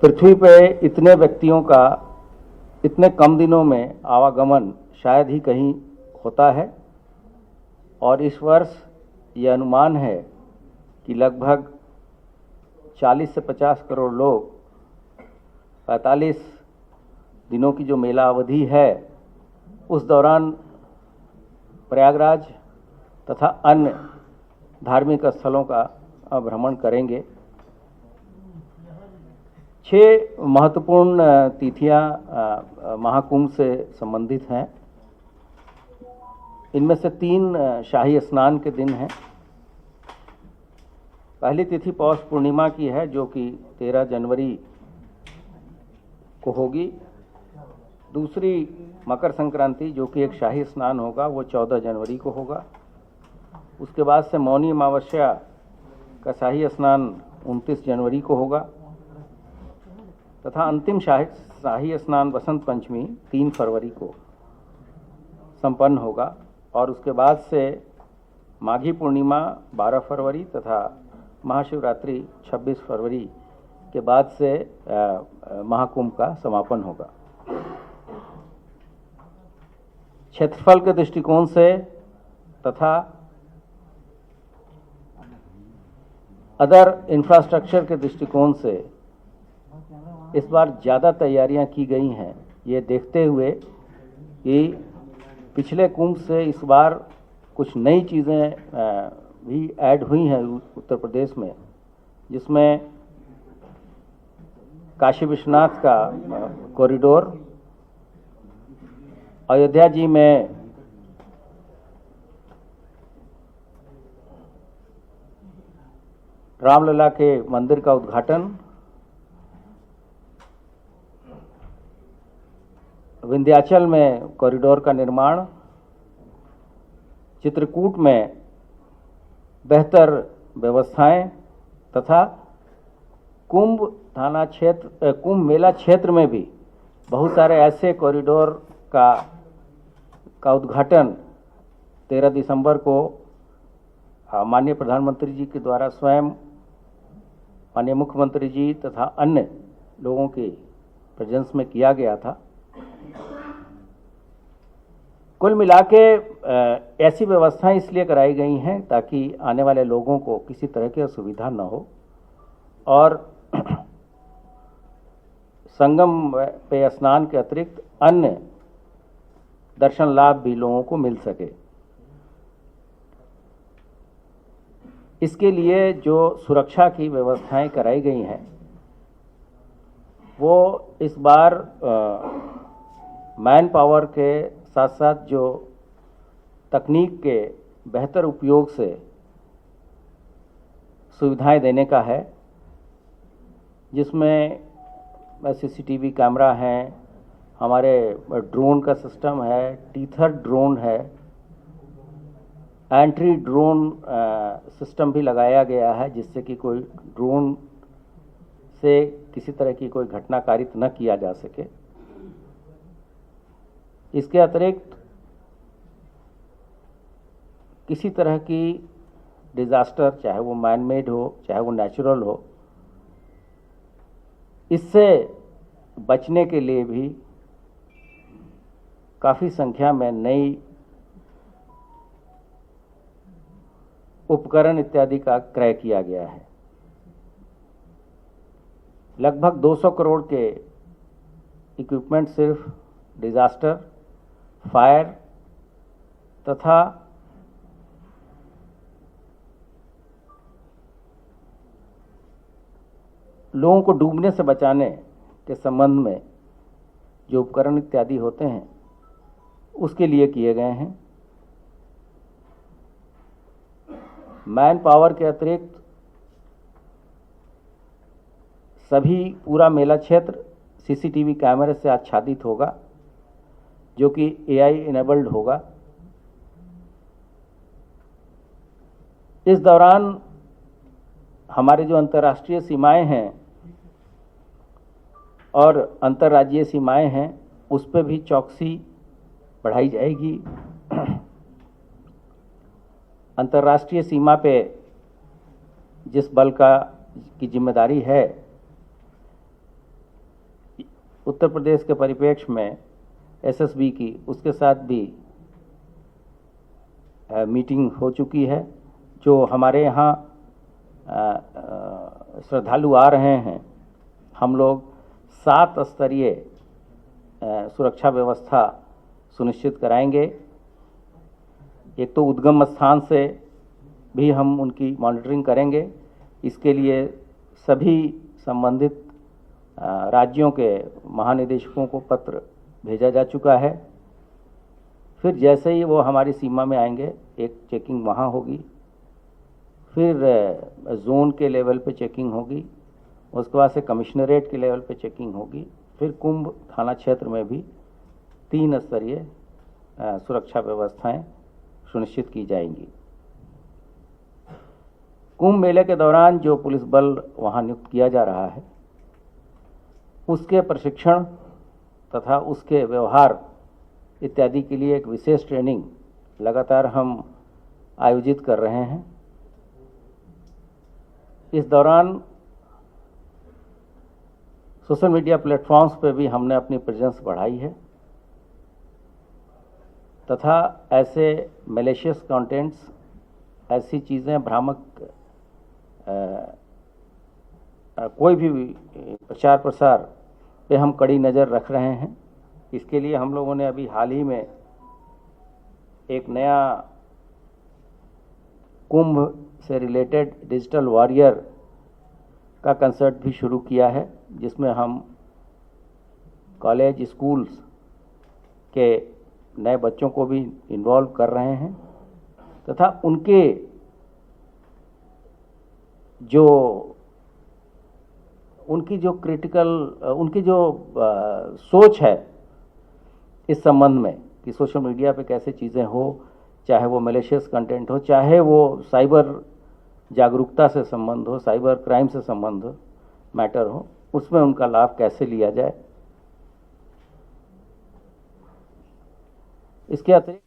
पृथ्वी पे इतने व्यक्तियों का इतने कम दिनों में आवागमन शायद ही कहीं होता है और इस वर्ष ये अनुमान है कि लगभग 40 से 50 करोड़ लोग 45 दिनों की जो मेला अवधि है उस दौरान प्रयागराज तथा अन्य धार्मिक स्थलों का भ्रमण करेंगे। 6 महत्वपूर्ण तिथियां महाकुंभ से संबंधित हैं। इनमें से 3 शाही स्नान के दिन हैं। पहली तिथि पौष पूर्णिमा की है जो कि 13 जनवरी को होगी। दूसरी मकर संक्रांति जो कि एक शाही स्नान होगा वो 14 जनवरी को होगा। उसके बाद से मौनी अमावस्या का शाही स्नान 29 जनवरी को होगा तथा अंतिम शाही स्नान वसंत पंचमी 3 फरवरी को संपन्न होगा और उसके बाद से माघी पूर्णिमा 12 फरवरी तथा महाशिवरात्रि 26 फरवरी के बाद से महाकुंभ का समापन होगा। क्षेत्रफल के दृष्टिकोण से तथा अदर इंफ्रास्ट्रक्चर के दृष्टिकोण से इस बार ज़्यादा तैयारियां की गई हैं, ये देखते हुए कि पिछले कुंभ से इस बार कुछ नई चीज़ें भी ऐड हुई हैं उत्तर प्रदेश में, जिसमें काशी विश्वनाथ का कॉरिडोर, अयोध्या जी में रामलला के मंदिर का उद्घाटन, विंध्याचल में कॉरिडोर का निर्माण, चित्रकूट में बेहतर व्यवस्थाएं तथा कुंभ मेला क्षेत्र में भी बहुत सारे ऐसे कॉरिडोर का उद्घाटन 13 दिसंबर को माननीय प्रधानमंत्री जी के द्वारा स्वयं माननीय मुख्यमंत्री जी तथा अन्य लोगों के प्रेजेंस में किया गया था। कुल मिलाके ऐसी व्यवस्थाएं इसलिए कराई गई हैं ताकि आने वाले लोगों को किसी तरह की असुविधा न हो और संगम पे स्नान के अतिरिक्त अन्य दर्शन लाभ भी लोगों को मिल सके। इसके लिए जो सुरक्षा की व्यवस्थाएं कराई गई हैं वो इस बार मैन पावर के साथ साथ जो तकनीक के बेहतर उपयोग से सुविधाएं देने का है, जिसमें सीसीटीवी कैमरा हैं, हमारे ड्रोन का सिस्टम है, टीथर ड्रोन है, एंट्री ड्रोन सिस्टम भी लगाया गया है जिससे कि कोई ड्रोन से किसी तरह की कोई घटना कारित न किया जा सके। इसके अतिरिक्त किसी तरह की डिजास्टर, चाहे वो मैन मेड हो चाहे वो नेचुरल हो, इससे बचने के लिए भी काफ़ी संख्या में नई उपकरण इत्यादि का क्रय किया गया है। लगभग 200 करोड़ के इक्विपमेंट सिर्फ डिजास्टर, फायर तथा लोगों को डूबने से बचाने के संबंध में जो उपकरण इत्यादि होते हैं उसके लिए किए गए हैं। मैन पावर के अतिरिक्त सभी पूरा मेला क्षेत्र सीसीटीवी कैमरे से आच्छादित होगा जो कि एआई इनेबल्ड होगा। इस दौरान हमारे जो अंतर्राष्ट्रीय सीमाएं हैं और अंतर्राज्यीय सीमाएं हैं उस पर भी चौकसी बढ़ाई जाएगी। अंतर्राष्ट्रीय सीमा पे जिस बल की जिम्मेदारी है उत्तर प्रदेश के परिप्रेक्ष्य में एसएसबी की उसके साथ भी मीटिंग हो चुकी है। जो हमारे यहाँ श्रद्धालु आ रहे हैं, हम लोग 7 स्तरीय सुरक्षा व्यवस्था सुनिश्चित कराएंगे। एक तो उद्गम स्थान से भी हम उनकी मॉनिटरिंग करेंगे। इसके लिए सभी संबंधित राज्यों के महानिदेशकों को पत्र भेजा जा चुका है। फिर जैसे ही वो हमारी सीमा में आएंगे, एक चेकिंग वहाँ होगी, फिर जोन के लेवल पे चेकिंग होगी, उसके बाद से कमिश्नरेट के लेवल पे चेकिंग होगी, फिर कुंभ थाना क्षेत्र में भी 3 स्तरीय सुरक्षा व्यवस्थाएं सुनिश्चित की जाएंगी। कुंभ मेले के दौरान जो पुलिस बल वहाँ नियुक्त किया जा रहा है, उसके प्रशिक्षण तथा उसके व्यवहार इत्यादि के लिए एक विशेष ट्रेनिंग लगातार हम आयोजित कर रहे हैं। इस दौरान सोशल मीडिया प्लेटफॉर्म्स पर भी हमने अपनी प्रेजेंस बढ़ाई है तथा ऐसे मैलिशियस कंटेंट्स, ऐसी चीज़ें, भ्रामक कोई भी प्रचार प्रसार पे हम कड़ी नज़र रख रहे हैं। इसके लिए हम लोगों ने अभी हाल ही में एक नया कुंभ से रिलेटेड डिजिटल वॉरियर का कंसर्ट भी शुरू किया है, जिसमें हम कॉलेज, स्कूल्स के नए बच्चों को भी इन्वॉल्व कर रहे हैं तथा उनके उनकी जो सोच है इस संबंध में कि सोशल मीडिया पे कैसे चीज़ें हो, चाहे वो मैलिशियस कंटेंट हो, चाहे वो साइबर जागरूकता से संबंध हो, साइबर क्राइम से संबंध मैटर हो, उसमें उनका लाभ कैसे लिया जाए। इसके अतिरिक्त